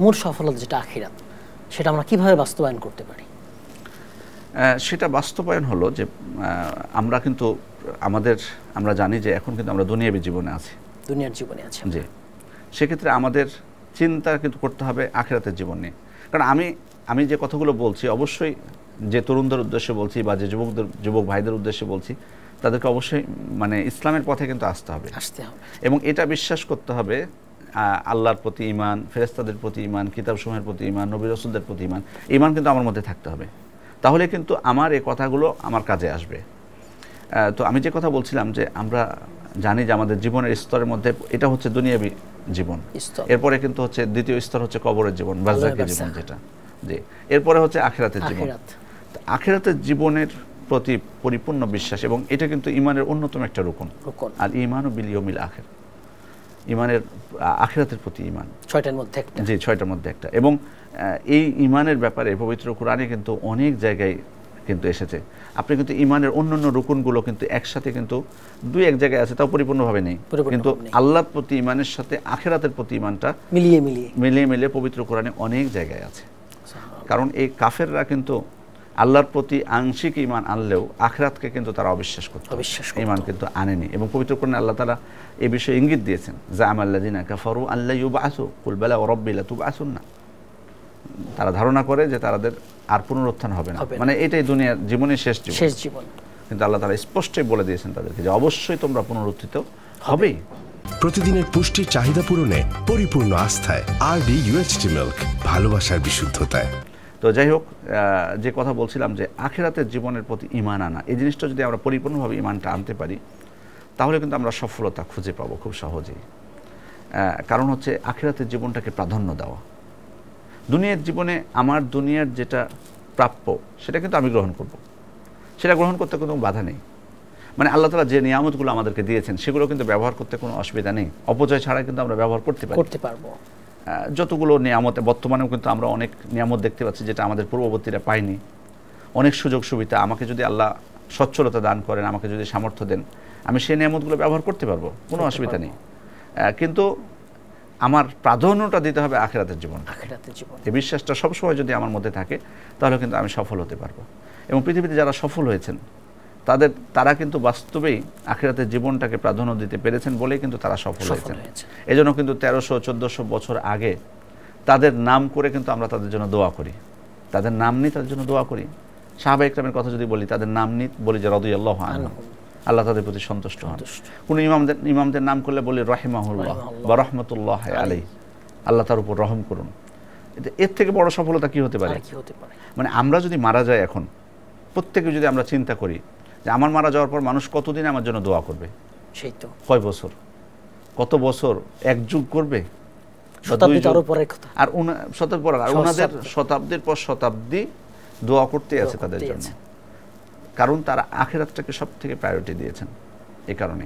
মূল সফলতা যেটা আখিরাত, সেটা আমরা কিভাবে বাস্তবায়ন করতে পারি? সেটা বাস্তবায়ন হলো যে আমরা কিন্তু আমরা জানি যে এখন কিন্তু আমরা দুনিয়াবী জীবনে আছি, দুনিয়ার জীবনে আছি। জি, সেক্ষেত্রে আমাদের চিন্তা কিন্তু করতে হবে আখিরাতের জীবন নিয়ে। কারণ আমি যে কথাগুলো বলছি অবশ্যই যে তরুণদের উদ্দেশ্যে বলছি বা যে যুবক ভাইদের উদ্দেশ্যে বলছি, তাদেরকে অবশ্যই মানে ইসলামের পথে কিন্তু আসতে হবে এবং এটা বিশ্বাস করতে হবে আল্লাহর প্রতি ঈমান, ফেরেশতাদের প্রতি ঈমান, কিতাবসমূহের প্রতি ঈমান, নবী রাসূলদের প্রতি ঈমান কিন্তু আমার মধ্যে থাকতে হবে। তাহলে কিন্তু আমার এই কথাগুলো আমার কাজে আসবে। তো আমি যে কথা বলছিলাম যে আমরা জানি যে আমাদের জীবনের স্তরের মধ্যে এটা হচ্ছে দুনিয়াবী জীবন, এরপরে কিন্তু হচ্ছে দ্বিতীয় স্তর হচ্ছে কবরের জীবন, বারজাখের জীবন যেটা, জি, এরপরে হচ্ছে আখিরাতের জীবন। আখিরাতের জীবনের প্রতি পরিপূর্ণ বিশ্বাস, এবং এটা কিন্তু ঈমানের অন্যতম একটা রুকন। আর ঈমানু বিল ইয়াউমিল আখির, ঈমানের আখিরাতের প্রতি ঈমান ৬টার মধ্যে একটা, জি ৬টার মধ্যে একটা। এবং এই ঈমানের ব্যাপারে পবিত্র কোরআনে কিন্তু অনেক জায়গায় কিন্তু এসেছে। আপনি কিন্তু ঈমানের অন্যান্য রুকুনগুলো কিন্তু একসাথে কিন্তু দুই এক জায়গায় আছে, তাও পরিপূর্ণভাবে নেই, কিন্তু আল্লাহর প্রতি ঈমানের সাথে আখিরাতের প্রতি ঈমানটা মিলিয়ে পবিত্র কোরআনে অনেক জায়গায় আছে। কারণ এই কাফেররা কিন্তু আল্লাহর প্রতি আংশিক ঈমান আনলেও আখিরাতকে কিন্তু তারা অবিশ্বাস করত, ঈমান কিন্তু আনেনি। এবং পবিত্র কোরআনে আল্লাহ তাআলা এই বিষয়ে ইঙ্গিত দিয়েছেন, জাআমাল্লাযিনা কাফারু আল্লা ইউবআসু কুল বালা ওয়া রাব্বি লাতুবআসুন্না। তারা ধারণা করে যে তাদের আর পুনরুত্থান হবে না, মানে এটাই দুনিয়ার জীবনের শেষ জীবন। কিন্তু আল্লাহ তাআলা স্পষ্টই বলে দিয়েছেন তাদেরকে যে অবশ্যই তোমরা পুনরুত্থিত হবেই। প্রতিদিনের পুষ্টির চাহিদা পূরণে পরিপূর্ণ আস্থায় আরডি ইউএইচটি মিল্ক, ভালোবাসার বিশুদ্ধতায়। তো যাই হোক, যে কথা বলছিলাম যে আখিরাতের জীবনের প্রতি ঈমান আনা, এই জিনিসটা যদি আমরা পরিপূর্ণভাবে ঈমানটা আনতে পারি, তাহলে কিন্তু আমরা সফলতা খুঁজে পাবো খুব সহজেই। কারণ হচ্ছে আখিরাতের জীবনটাকে প্রাধান্য দেওয়া। দুনিয়ার জীবনে আমার দুনিয়ার যেটা প্রাপ্য সেটা কিন্তু আমি গ্রহণ করব, সেটা গ্রহণ করতে কোনো বাধা নেই। মানে আল্লাহ তাআলা যে নিয়ামতগুলো আমাদেরকে দিয়েছেন সেগুলো কিন্তু ব্যবহার করতে কোনো অসুবিধা নেই, অপচয় ছাড়া কিন্তু আমরা ব্যবহার করতে পারবো। যতগুলো নিয়ামতে বর্তমানেও কিন্তু আমরা অনেক নিয়ামত দেখতে পাচ্ছি যেটা আমাদের পূর্ববর্তীরা পায়নি। অনেক সুযোগ সুবিধা, আমাকে যদি আল্লাহ সচ্ছলতা দান করেন, আমাকে যদি সামর্থ্য দেন, আমি সেই নিয়ামতগুলো ব্যবহার করতে পারবো, কোনো অসুবিধা নেই। কিন্তু আমার প্রাধান্যটা দিতে হবে আখিরাতের জীবন। এই বিশ্বাসটা সবসময় যদি আমার মধ্যে থাকে, তাহলে কিন্তু আমি সফল হতে পারবো। এবং পৃথিবীতে যারা সফল হয়েছেন তারা কিন্তু বাস্তবেই আখিরাতের জীবনটাকে প্রাধান্য দিতে পেরেছেন বলেই কিন্তু তারা সফল হয়েছেন। এজন্য কিন্তু 1300-1400 বছর আগে তাদের নাম করে কিন্তু আমরা তাদের জন্য দোয়া করি, তাদের নাম নিয়ে তাদের জন্য দোয়া করি। সাহাবা ইকরামের কথা যদি বলি, তাদের নাম নিয়ে বলি যে রাদিয়াল্লাহু আনহু, আল্লাহ তাদের প্রতি সন্তুষ্ট হন। কোন ইমামদের নাম করলে বলি রাহিমাহুল্লাহ বা রাহমাতুল্লাহি আলাইহি, আল্লাহ তার উপর রহম করুন। এর থেকে বড় সফলতা কি হতে পারে? মানে আমরা যদি মারা যাই, এখন প্রত্যেকে যদি আমরা চিন্তা করি যে আমার মারা যাওয়ার পর মানুষ কতদিন আমার জন্য দোয়া করবে, সেই তো কয় বছর, কত বছর, এক যুগ করবে, আর ওনাদের শতাব্দীর পর শতাব্দী দোয়া করতে আছে তাদের জন্য। কারণ তারা আখিরাতটাকে সব থেকে প্রায়োরিটি দিয়েছেন, এই কারণে।